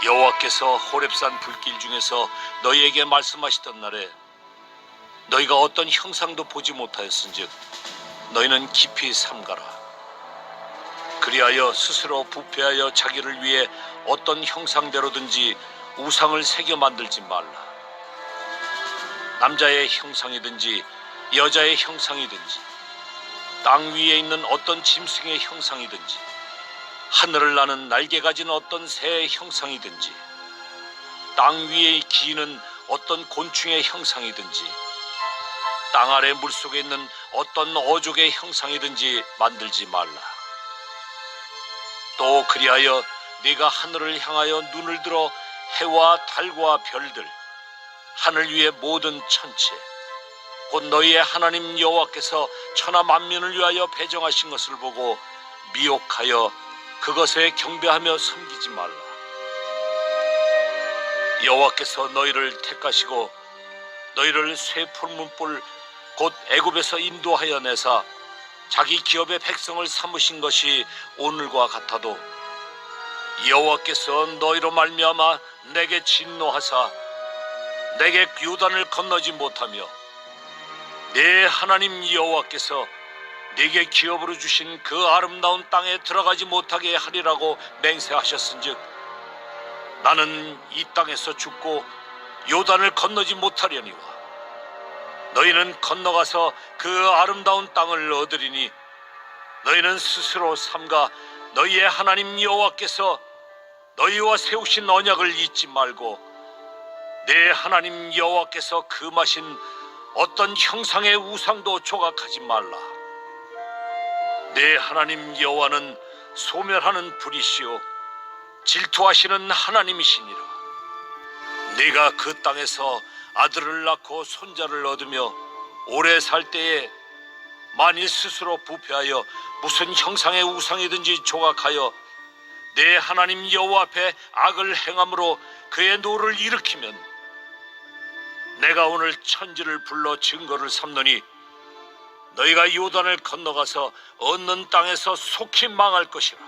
여호와께서 호렙산 불길 중에서 너희에게 말씀하시던 날에 너희가 어떤 형상도 보지 못하였은즉 너희는 깊이 삼가라. 그리하여 스스로 부패하여 자기를 위해 어떤 형상대로든지 우상을 새겨 만들지 말라. 남자의 형상이든지 여자의 형상이든지 땅 위에 있는 어떤 짐승의 형상이든지 하늘을 나는 날개 가진 어떤 새의 형상이든지 땅 위에 기는 어떤 곤충의 형상이든지 땅 아래 물속에 있는 어떤 어족의 형상이든지 만들지 말라. 또 그리하여 네가 하늘을 향하여 눈을 들어 해와 달과 별들 하늘 위의 모든 천체 곧 너희의 하나님 여호와께서 천하 만민을 위하여 배정하신 것을 보고 미혹하여 그것에 경배하며 섬기지 말라. 여호와께서 너희를 택하시고 너희를 쇠 풀문불 곧 애굽에서 인도하여 내사 자기 기업의 백성을 삼으신 것이 오늘과 같아도 여호와께서 너희로 말미암아 내게 진노하사 내게 요단을 건너지 못하며 내 하나님 여호와께서 네게 기업으로 주신 그 아름다운 땅에 들어가지 못하게 하리라고 맹세하셨은즉 나는 이 땅에서 죽고 요단을 건너지 못하려니와 너희는 건너가서 그 아름다운 땅을 얻으리니 너희는 스스로 삼가 너희의 하나님 여호와께서 너희와 세우신 언약을 잊지 말고 내 하나님 여호와께서 금하신 어떤 형상의 우상도 조각하지 말라. 내 하나님 여호와는 소멸하는 불이시오 질투하시는 하나님이시니라. 네가 그 땅에서 아들을 낳고 손자를 얻으며 오래 살 때에 만일 스스로 부패하여 무슨 형상의 우상이든지 조각하여 내 하나님 여호와 앞에 악을 행함으로 그의 노를 일으키면 내가 오늘 천지를 불러 증거를 삼노니 너희가 요단을 건너가서 얻는 땅에서 속히 망할 것이라.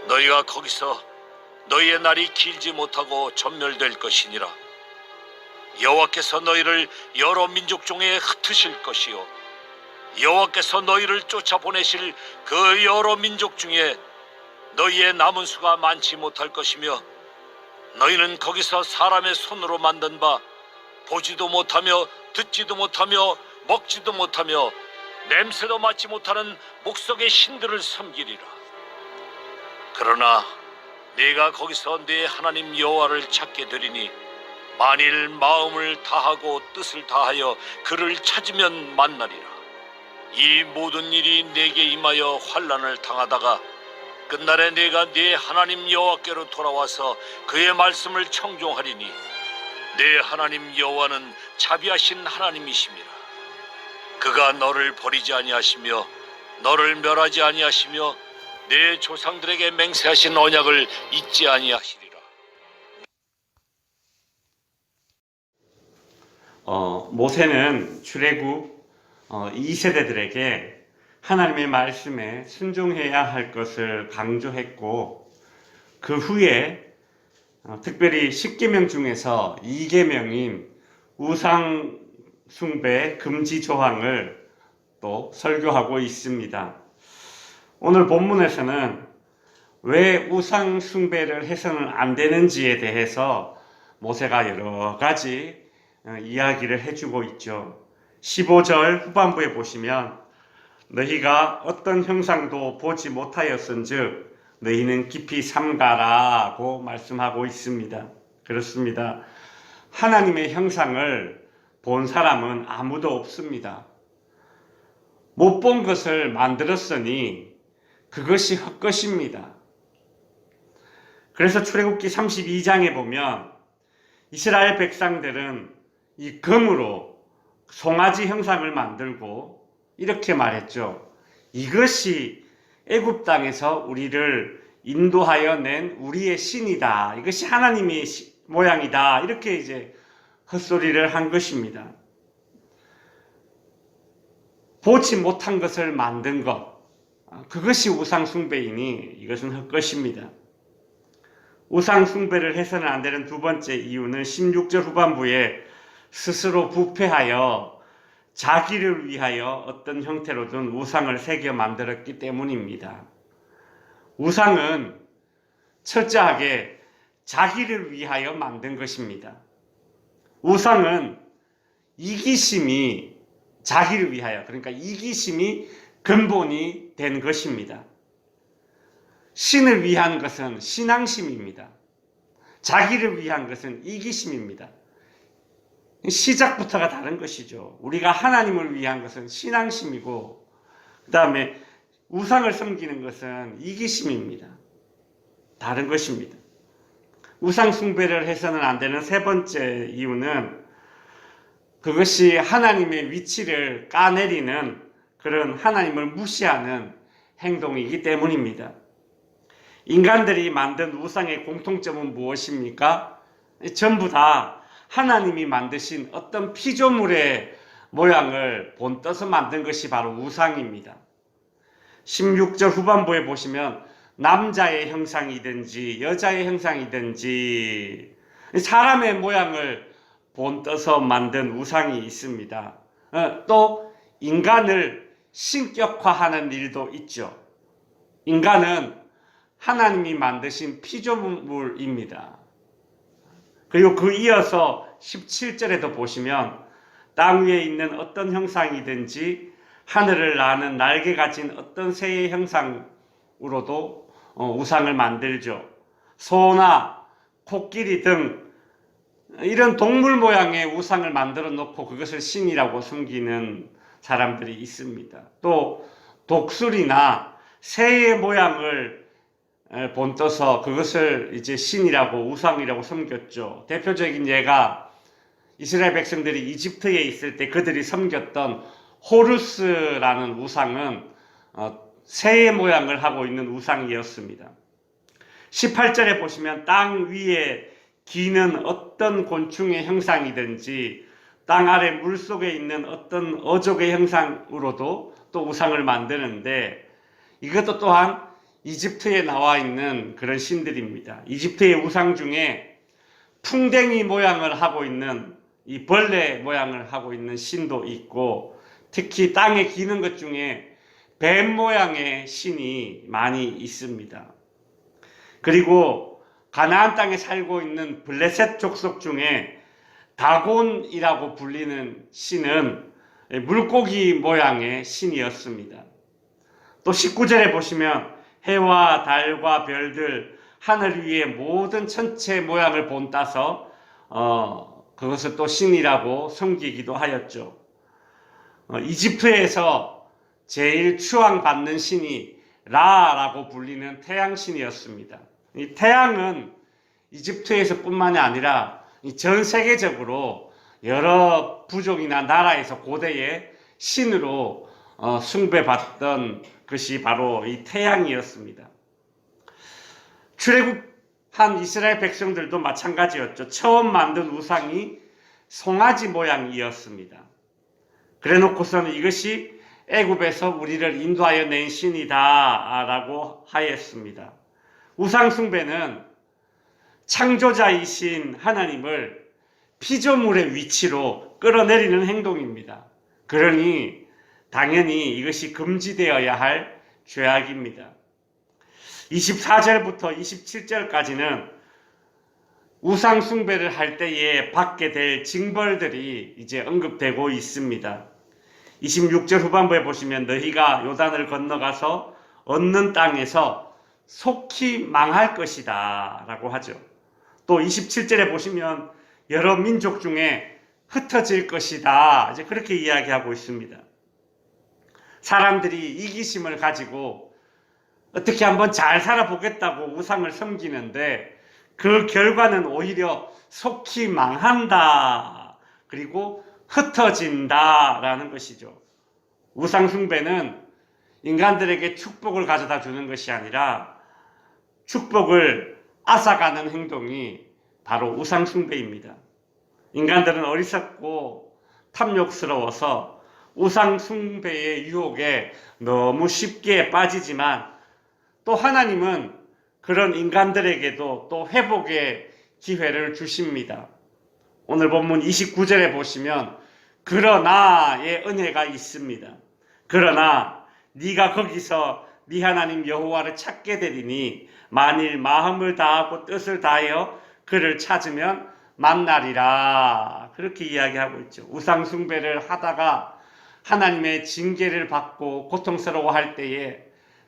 너희가 거기서 너희의 날이 길지 못하고 전멸될 것이니라. 여호와께서 너희를 여러 민족 중에 흩으실 것이요 여호와께서 너희를 쫓아보내실 그 여러 민족 중에 너희의 남은 수가 많지 못할 것이며 너희는 거기서 사람의 손으로 만든 바 보지도 못하며 듣지도 못하며 먹지도 못하며 냄새도 맡지 못하는 목석의 신들을 섬기리라. 그러나 네가 거기서 네 하나님 여호와를 찾게 되리니 만일 마음을 다하고 뜻을 다하여 그를 찾으면 만나리라. 이 모든 일이 네게 임하여 환난을 당하다가 끝날에 네가 네 하나님 여호와께로 돌아와서 그의 말씀을 청종하리니 네 하나님 여호와는 자비하신 하나님이심이라. 그가 너를 버리지 아니하시며 너를 멸하지 아니하시며 내 조상들에게 맹세하신 언약을 잊지 아니하시리라. 모세는 출애굽 2세대들에게 하나님의 말씀에 순종해야 할 것을 강조했고 그 후에 특별히 10계명 중에서 2계명인 우상 숭배 금지 조항을 또 설교하고 있습니다. 오늘 본문에서는 왜 우상 숭배를 해서는 안 되는지에 대해서 모세가 여러 가지 이야기를 해주고 있죠. 15절 후반부에 보시면 너희가 어떤 형상도 보지 못하였은즉 너희는 깊이 삼가라고 말씀하고 있습니다. 그렇습니다. 하나님의 형상을 본 사람은 아무도 없습니다. 못 본 것을 만들었으니 그것이 헛것입니다. 그래서 출애굽기 32장에 보면 이스라엘 백성들은 이 금으로 송아지 형상을 만들고 이렇게 말했죠. 이것이 애굽 땅에서 우리를 인도하여 낸 우리의 신이다. 이것이 하나님의 모양이다. 이렇게 이제 헛소리를 한 것입니다. 보지 못한 것을 만든 것, 그것이 우상 숭배이니 이것은 헛것입니다. 우상 숭배를 해서는 안 되는 두 번째 이유는 16절 후반부에 스스로 부패하여 자기를 위하여 어떤 형태로든 우상을 새겨 만들었기 때문입니다. 우상은 철저하게 자기를 위하여 만든 것입니다. 우상은 이기심이 자기를 위하여, 그러니까 이기심이 근본이 된 것입니다. 신을 위한 것은 신앙심입니다. 자기를 위한 것은 이기심입니다. 시작부터가 다른 것이죠. 우리가 하나님을 위한 것은 신앙심이고, 그 다음에 우상을 섬기는 것은 이기심입니다. 다른 것입니다. 우상 숭배를 해서는 안 되는 세 번째 이유는 그것이 하나님의 위치를 까내리는 그런 하나님을 무시하는 행동이기 때문입니다. 인간들이 만든 우상의 공통점은 무엇입니까? 전부 다 하나님이 만드신 어떤 피조물의 모양을 본떠서 만든 것이 바로 우상입니다. 16절 후반부에 보시면 남자의 형상이든지 여자의 형상이든지 사람의 모양을 본떠서 만든 우상이 있습니다. 또 인간을 신격화하는 일도 있죠. 인간은 하나님이 만드신 피조물입니다. 그리고 그 이어서 17절에도 보시면 땅 위에 있는 어떤 형상이든지 하늘을 나는 날개 가진 어떤 새의 형상으로도 우상을 만들죠. 소나 코끼리 등 이런 동물 모양의 우상을 만들어 놓고 그것을 신이라고 섬기는 사람들이 있습니다. 또 독수리나 새의 모양을 본떠서 그것을 이제 신이라고 우상이라고 섬겼죠. 대표적인 예가 이스라엘 백성들이 이집트에 있을 때 그들이 섬겼던 호루스라는 우상은 새의 모양을 하고 있는 우상이었습니다. 18절에 보시면 땅 위에 기는 어떤 곤충의 형상이든지 땅 아래 물속에 있는 어떤 어족의 형상으로도 또 우상을 만드는데 이것도 또한 이집트에 나와 있는 그런 신들입니다. 이집트의 우상 중에 풍뎅이 모양을 하고 있는 이 벌레 모양을 하고 있는 신도 있고 특히 땅에 기는 것 중에 뱀 모양의 신이 많이 있습니다. 그리고 가나안 땅에 살고 있는 블레셋 족속 중에 다곤이라고 불리는 신은 물고기 모양의 신이었습니다. 또 19절에 보시면 해와 달과 별들, 하늘 위의 모든 천체 모양을 본따서 그것을 또 신이라고 섬기기도 하였죠. 이집트에서 제일 추앙받는 신이 라라고 불리는 태양신이었습니다. 이 태양은 이집트에서 뿐만이 아니라 전 세계적으로 여러 부족이나 나라에서 고대의 신으로 숭배받던 것이 바로 이 태양이었습니다. 출애굽한 이스라엘 백성들도 마찬가지였죠. 처음 만든 우상이 송아지 모양이었습니다. 그래놓고서는 이것이 애굽에서 우리를 인도하여 낸 신이다 라고 하였습니다. 우상 숭배는 창조자이신 하나님을 피조물의 위치로 끌어내리는 행동입니다. 그러니 당연히 이것이 금지되어야 할 죄악입니다. 24절부터 27절까지는 우상 숭배를 할 때에 받게 될 징벌들이 이제 언급되고 있습니다. 26절 후반부에 보시면 너희가 요단을 건너가서 얻는 땅에서 속히 망할 것이다 라고 하죠. 또 27절에 보시면 여러 민족 중에 흩어질 것이다 이제 그렇게 이야기하고 있습니다. 사람들이 이기심을 가지고 어떻게 한번 잘 살아보겠다고 우상을 섬기는데 그 결과는 오히려 속히 망한다 그리고 흩어진다 라는 것이죠. 우상 숭배는 인간들에게 축복을 가져다 주는 것이 아니라 축복을 앗아가는 행동이 바로 우상 숭배입니다. 인간들은 어리석고 탐욕스러워서 우상 숭배의 유혹에 너무 쉽게 빠지지만 또 하나님은 그런 인간들에게도 또 회복의 기회를 주십니다. 오늘 본문 29절에 보시면 그러나의 은혜가 있습니다. 그러나 네가 거기서 네 하나님 여호와를 찾게 되리니 만일 마음을 다하고 뜻을 다하여 그를 찾으면 만나리라. 그렇게 이야기하고 있죠. 우상 숭배를 하다가 하나님의 징계를 받고 고통스러워할 때에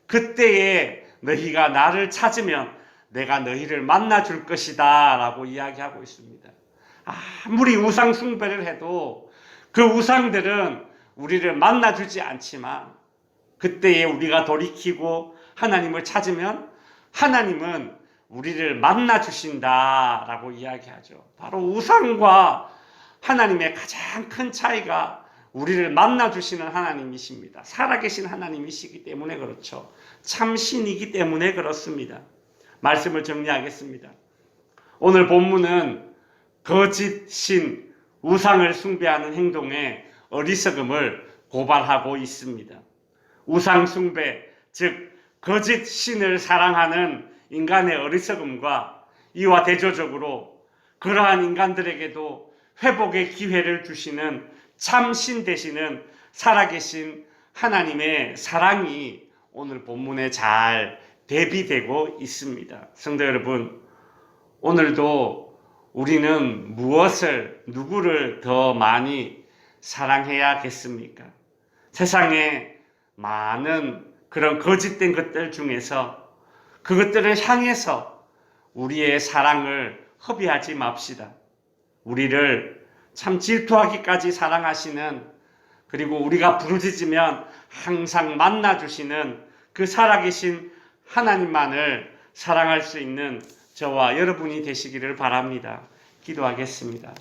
그때에 너희가 나를 찾으면 내가 너희를 만나줄 것이다 라고 이야기하고 있습니다. 아무리 우상 숭배를 해도 그 우상들은 우리를 만나주지 않지만 그때에 우리가 돌이키고 하나님을 찾으면 하나님은 우리를 만나주신다 라고 이야기하죠. 바로 우상과 하나님의 가장 큰 차이가 우리를 만나주시는 하나님이십니다. 살아계신 하나님이시기 때문에 그렇죠. 참신이기 때문에 그렇습니다. 말씀을 정리하겠습니다. 오늘 본문은 거짓 신, 우상을 숭배하는 행동에 어리석음을 고발하고 있습니다. 우상 숭배, 즉 거짓 신을 사랑하는 인간의 어리석음과 이와 대조적으로 그러한 인간들에게도 회복의 기회를 주시는 참신 되시는 살아계신 하나님의 사랑이 오늘 본문에 잘 대비되고 있습니다. 성도 여러분, 오늘도 우리는 무엇을, 누구를 더 많이 사랑해야겠습니까? 세상에 많은 그런 거짓된 것들 중에서 그것들을 향해서 우리의 사랑을 허비하지 맙시다. 우리를 참 질투하기까지 사랑하시는, 그리고 우리가 부르짖으면 항상 만나주시는 그 살아계신 하나님만을 사랑할 수 있는 저와 여러분이 되시기를 바랍니다. 기도하겠습니다.